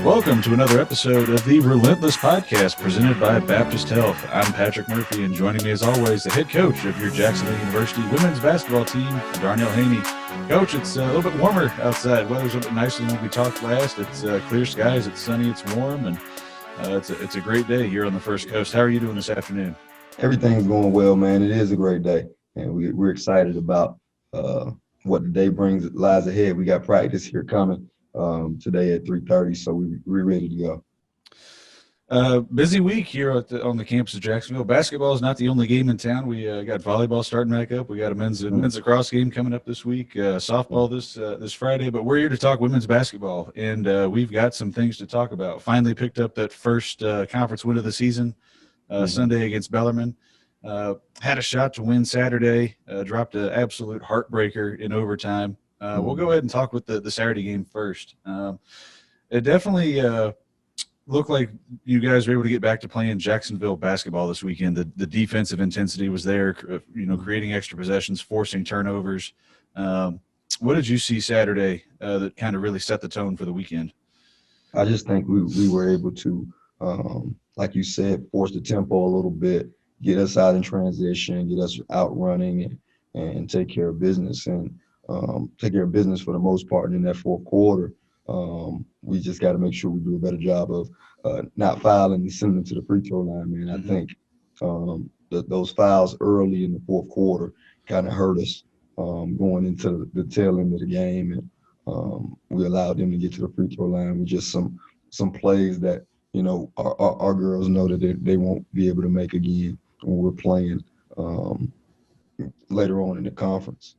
Welcome to another episode of the Relentless Podcast presented by Baptist Health. I'm Patrick Murphy, and joining me as always, the head coach of your Jacksonville University women's basketball team, Darnell Haney. Coach, it's a little bit warmer outside. Weather's a little bit nicer than when we talked last. It's clear skies, it's sunny, it's warm, and it's a great day here on the First Coast. How are you doing this afternoon? Everything's going well, man. It is a great day, and we're excited about what the day lies ahead. We got practice here coming today at 3:30, so we're ready to go. Busy week here on the campus of Jacksonville. Basketball is not the only game in town. We got volleyball starting back up. We got a men's lacrosse game coming up this week. Softball this Friday. But we're here to talk women's basketball, and we've got some things to talk about. Finally picked up that first conference win of the season Sunday against Bellarmine. Had a shot to win Saturday. Dropped an absolute heartbreaker in overtime. We'll go ahead and talk with the Saturday game first. It definitely looked like you guys were able to get back to playing Jacksonville basketball this weekend. The defensive intensity was there, creating extra possessions, forcing turnovers. What did you see Saturday that kind of really set the tone for the weekend? I just think we were able to, like you said, force the tempo a little bit, get us out in transition, get us out running, and take care of business. And take care of business for the most part. And in that fourth quarter, we just got to make sure we do a better job of not fouling and sending them to the free throw line, man. I think those fouls early in the fourth quarter kind of hurt us going into the tail end of the game. And we allowed them to get to the free throw line with just some plays that, our girls know that they won't be able to make again when we're playing later on in the conference.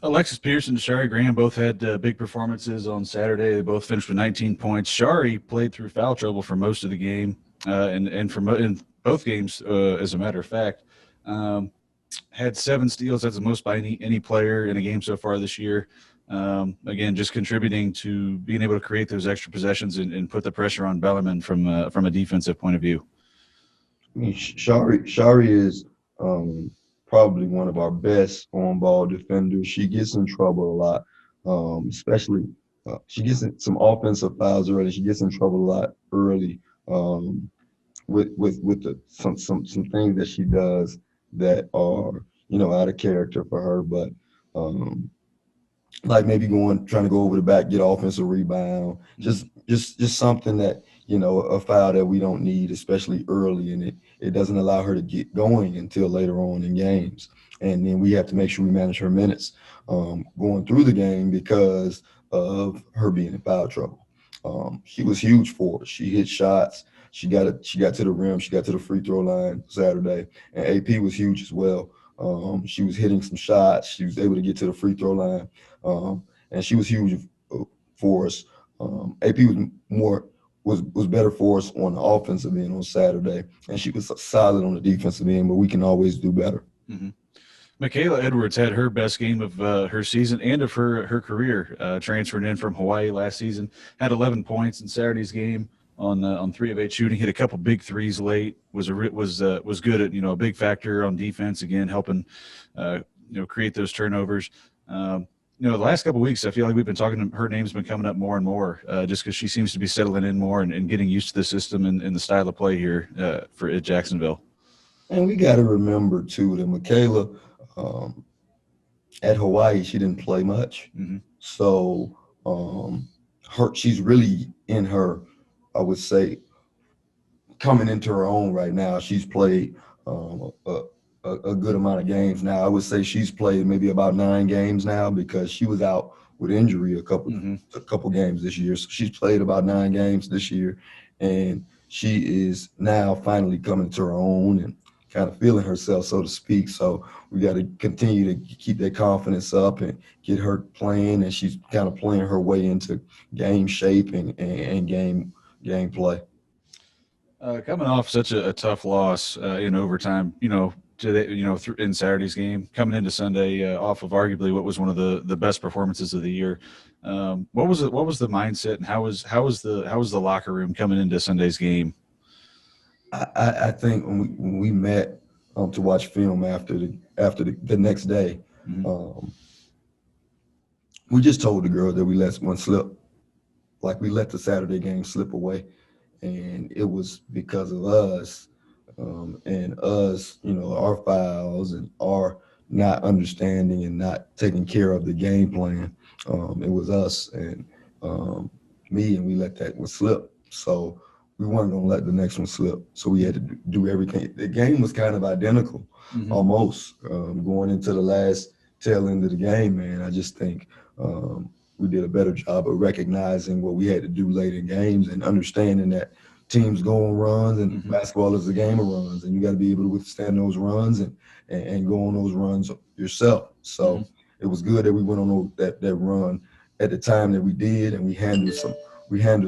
Alexis Pierce and Shari Graham both had big performances on Saturday. They both finished with 19 points. Shari played through foul trouble for most of the game, and in both games, as a matter of fact. Had 7 steals. That's the most by any player in a game so far this year. Again, just contributing to being able to create those extra possessions and put the pressure on Bellarmine from a defensive point of view. I mean, Shari is probably one of our best on-ball defenders. She gets in trouble a lot, especially she gets in some offensive fouls early. She gets in trouble a lot early with some things that she does that are out of character for her. But like maybe trying to go over the back, get offensive rebound, just something that a foul that we don't need, especially early, and it doesn't allow her to get going until later on in games. And then we have to make sure we manage her minutes going through the game because of her being in foul trouble. She was huge for us. She hit shots. She got to the rim. She got to the free throw line Saturday. And AP was huge as well. She was hitting some shots. She was able to get to the free throw line. And she was huge for us. AP was better for us on the offensive end on Saturday, and she was solid on the defensive end, but we can always do better. Mm-hmm. Michaela Edwards had her best game of her season and of her career, transferred in from Hawaii last season, had 11 points in Saturday's game on 3 of 8 shooting, hit a couple big threes late, was good at, a big factor on defense, again, helping, create those turnovers. The last couple of weeks, I feel like we've been talking. Her name's been coming up more and more, just because she seems to be settling in more and getting used to the system and the style of play here at Jacksonville. And we got to remember too that Michaela at Hawaii, she didn't play much, so she's really in her. I would say coming into her own right now. She's played a good amount of games now. I would say she's played maybe about 9 games now because she was out with injury a couple games this year. So she's played about 9 games this year, and she is now finally coming to her own and kind of feeling herself, so to speak. So we got to continue to keep that confidence up and get her playing, and she's kind of playing her way into game shape and game play. Coming off such a tough loss in overtime, in Saturday's game, coming into Sunday off of arguably what was one of the best performances of the year. What was the mindset, and how was the locker room coming into Sunday's game? I think when we met to watch film after the next day, we just told the girl that we let one slip. like we let the Saturday game slip away, and it was because of us and us, our fouls and our not understanding and not taking care of the game plan. It was us and me, and we let that one slip. So we weren't going to let the next one slip. So we had to do everything. The game was kind of identical, almost going into the last tail end of the game. Man, I just think we did a better job of recognizing what we had to do late in games and understanding that teams go on runs, and basketball is a game of runs, and you got to be able to withstand those runs and go on those runs yourself. So it was good that we went on that run at the time that we did, and we handled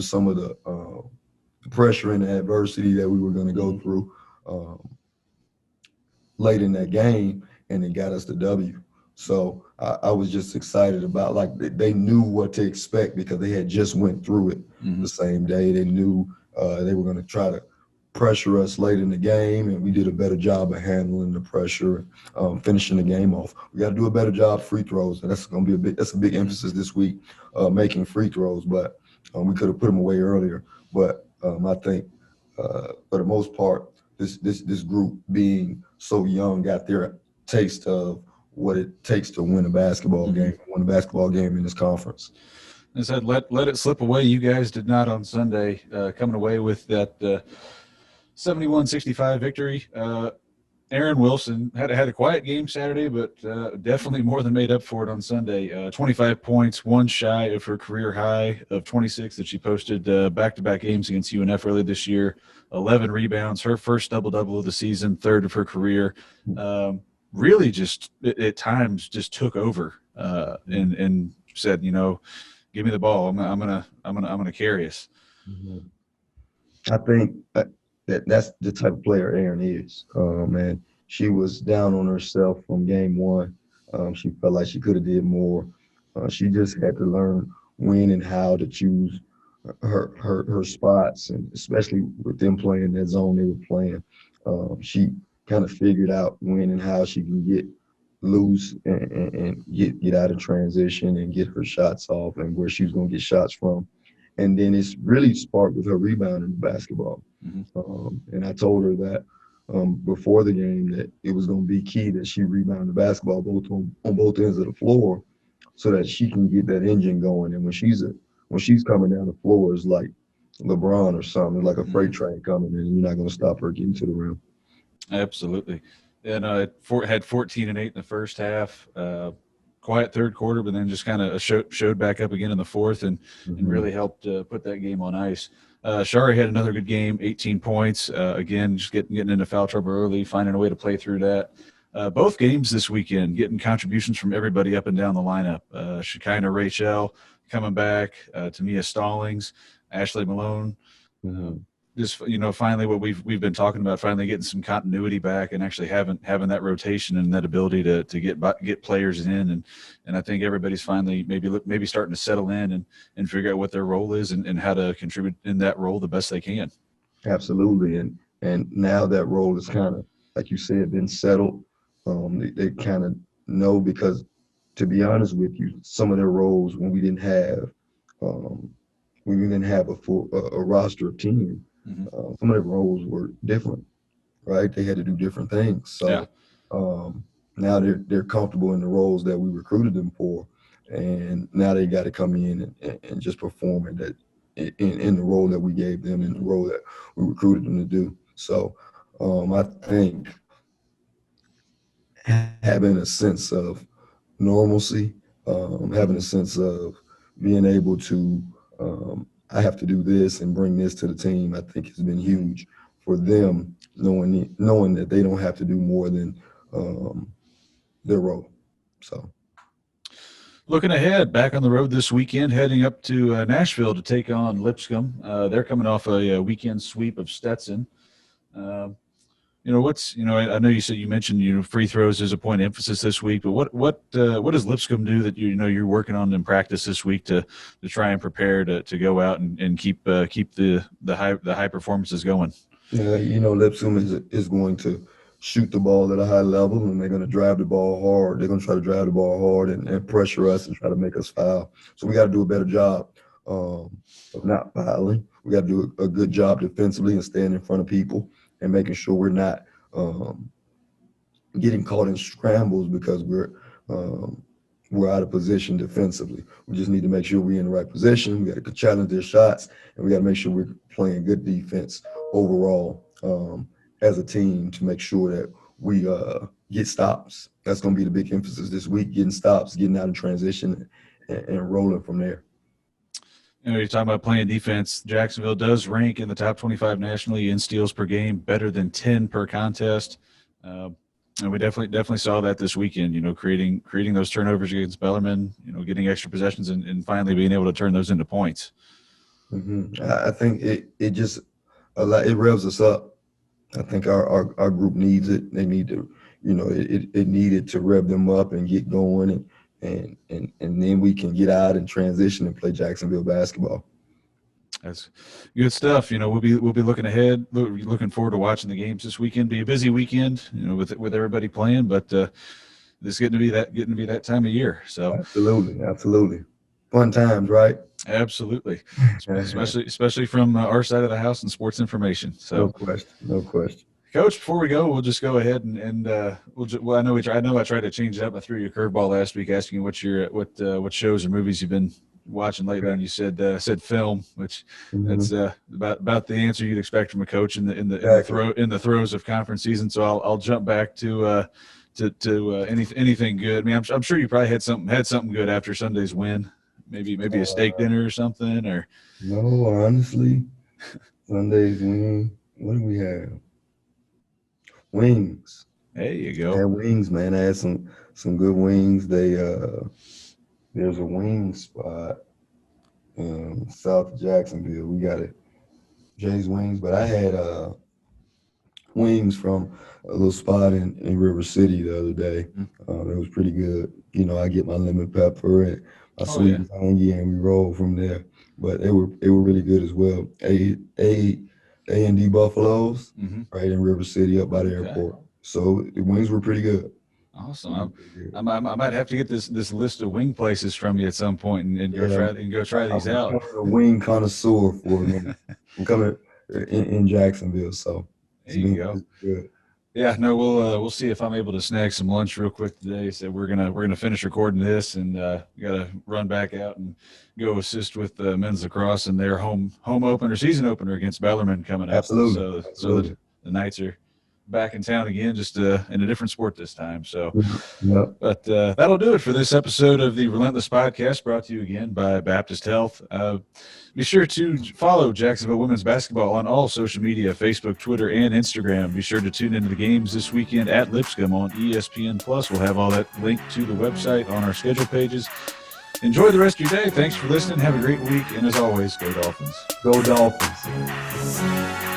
some of the pressure and the adversity that we were going to go through late in that game, and it got us the W. So I was just excited about, like, they knew what to expect because they had just went through it the same day. They knew they were going to try to pressure us late in the game, and we did a better job of handling the pressure, finishing the game off. We got to do a better job free throws, and that's going to be a big emphasis this week, making free throws. But we could have put them away earlier. But I think for the most part, this group being so young got their taste of what it takes to win a basketball game, win a basketball game in this conference. I said, let it slip away. You guys did not on Sunday, coming away with that 71-65 victory. Aaron Wilson had a quiet game Saturday, but definitely more than made up for it on Sunday. 25 points, one shy of her career high of 26 that she posted back-to-back games against UNF early this year. 11 rebounds, her first double-double of the season, third of her career. Really just at times just took over and said, give me the ball. I'm gonna carry us. I think that's the type of player Aaron is. And she was down on herself from game one. She felt like she could have did more. She just had to learn when and how to choose her spots, and especially with them playing that zone they were playing. She kind of figured out when and how she can get loose and get out of transition and get her shots off and where she's going to get shots from. And then it's really sparked with her rebounding basketball. And I told her that before the game that it was going to be key that she rebound the basketball on both ends of the floor so that she can get that engine going. And when she's coming down the floor, it's like LeBron or something, like a freight train coming in, and you're not going to stop her getting to the rim. Absolutely. And had 14 and 8 in the first half. Quiet third quarter, but then just kind of showed back up again in the fourth and really helped put that game on ice. Shari had another good game, 18 points. Again, just getting into foul trouble early, finding a way to play through that. Both games this weekend, getting contributions from everybody up and down the lineup. Shekinah Rachel coming back, Tamia Stallings, Ashley Malone. Just finally what we've been talking about, finally getting some continuity back and actually having that rotation and that ability to get players in, and I think everybody's finally maybe starting to settle in and figure out what their role is and how to contribute in that role the best they can. Absolutely, and now that role is kind of, like you said, been settled. They kind of know, because to be honest with you, some of their roles when we didn't have a full roster of team. Some of the roles were different, right? They had to do different things. So now they're comfortable in the roles that we recruited them for, and now they got to come in and just perform in the role that we gave them, in the role that we recruited them to do. So I think having a sense of normalcy, having a sense of being able to I have to do this and bring this to the team, I think has been huge for them, knowing that they don't have to do more than their role. So, looking ahead, back on the road this weekend, heading up to Nashville to take on Lipscomb. They're coming off a weekend sweep of Stetson. I know you mentioned free throws as a point of emphasis this week, but what does Lipscomb do that you're working on in practice this week to try and prepare to go out and keep the high performances going? Yeah, Lipscomb is going to shoot the ball at a high level, and they're going to drive the ball hard. They're going to try to drive the ball hard and pressure us and try to make us foul. So we got to do a better job of not fouling. We got to do a good job defensively and staying in front of people and making sure we're not getting caught in scrambles because we're out of position defensively. We just need to make sure we're in the right position. We got to challenge their shots, and we got to make sure we're playing good defense overall as a team to make sure that we get stops. That's going to be the big emphasis this week: getting stops, getting out of transition, and rolling from there. You're talking about playing defense. Jacksonville does rank in the top 25 nationally in steals per game, better than 10 per contest. And we definitely saw that this weekend, creating those turnovers against Bellarmine, getting extra possessions and finally being able to turn those into points. Mm-hmm. I think it just it revs us up. I think our group needs it. They need to, it needed to rev them up and get going, and then we can get out and transition and play Jacksonville basketball. That's good stuff. We'll be looking ahead, looking forward to watching the games this weekend. Be a busy weekend, with everybody playing, but this is getting to be that time of year. So absolutely, fun times, right? Absolutely, especially from our side of the house and sports information. So no question. Coach, before we go, we'll just go ahead and I know I tried to change it up. I threw you a curveball last week, asking you what shows or movies you've been watching lately, and you said film, which that's about the answer you'd expect from a coach in the throes of conference season. So I'll jump back to anything good. I mean, I'm sure you probably had something good after Sunday's win, maybe a steak dinner or something. Or no, honestly, Sunday's win. What do we have? Wings. There you go. I had wings, man. I had some good wings. There's a wing spot south of Jacksonville. We got it, Jay's Wings. But I had wings from a little spot in River City the other day. It was pretty good. I get my lemon pepper and my sweet and tangy, and we roll from there. But they were really good as well. A&D Buffaloes, right in River City up by the airport. So the wings were pretty good. Awesome. I might have to get this list of wing places from you at some point and go try these out. I'm a wing connoisseur for me. I'm coming in Jacksonville, so there you go. Good. Yeah, no, we'll see if I'm able to snag some lunch real quick today. So we're gonna finish recording this, and gotta run back out and go assist with men's lacrosse and their home opener, season opener against Bellarmine coming up. Absolutely. So the Knights are back in town again, just in a different sport this time. So, but that'll do it for this episode of the Relentless Podcast, brought to you again by Baptist Health. Be sure to follow Jacksonville women's basketball on all social media, Facebook, Twitter, and Instagram. Be sure to tune into the games this weekend at Lipscomb on ESPN+. We'll have all that linked to the website on our schedule pages. Enjoy the rest of your day. Thanks for listening. Have a great week. And as always, go Dolphins. Go Dolphins.